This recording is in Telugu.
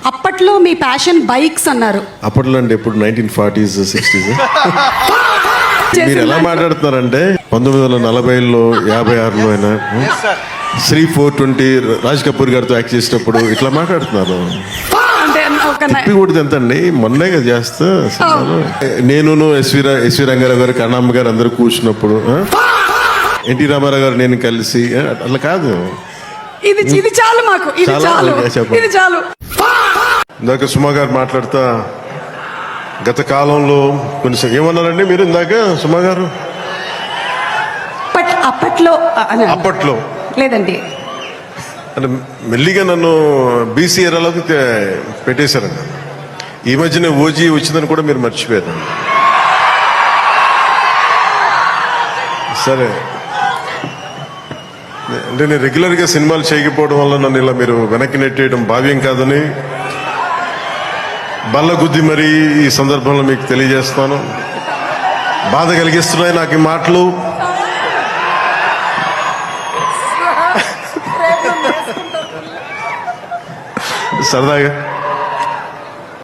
అప్పట్లో మీ ప్యాషన్ బైక్స్ అన్నారు. అప్పట్లో అంటే ఎప్పుడు 1940s 60s మీరు ఎలా మాట్లాడుతున్నారంటే 1940లో 56లో అయినా శ్రీ 420 రాజ్ కపూర్ గారితో యాక్ట్ చేసినప్పుడు ఇట్లా మాట్లాడుతున్నారు. అంటే ఒక తిప్పి కొడితే ఎంతండి, మొన్నే కదా చేస్తా సినిమాలో. నేను ఎస్వి రంగారావు గారు, కన్నమ్మ గారు అందరూ కూర్చున్నప్పుడు, ఎన్టీ రామారావు గారు నేను కలిసి, అట్లా కాదు. ఇది చాలు మాకు, ఇది చాలు, ఇది చాలు. ఇందాక సుమా గారు మాట్లాడుతా గత కాలంలో కొన్ని ఏమన్నారండి మీరు ఇందాక సుమా గారు? అప్పట్లో లేదండి, అంటే మెల్లిగా నన్ను బీసీ ఏరాలోకి పెట్టేశారండి. ఈ మధ్యన ఓజీ వచ్చిందని కూడా మీరు మర్చిపోయారు. సరే, అంటే నేను రెగ్యులర్గా సినిమాలు చేయకపోవడం వల్ల నన్ను ఇలా మీరు వెనక్కి నెట్టేయడం భావ్యం కాదని బల్లగుద్ది మరీ ఈ సందర్భంలో మీకు తెలియజేస్తాను. బాధ కలిగిస్తున్నాయి నాకు ఈ మాటలు. సరదాగా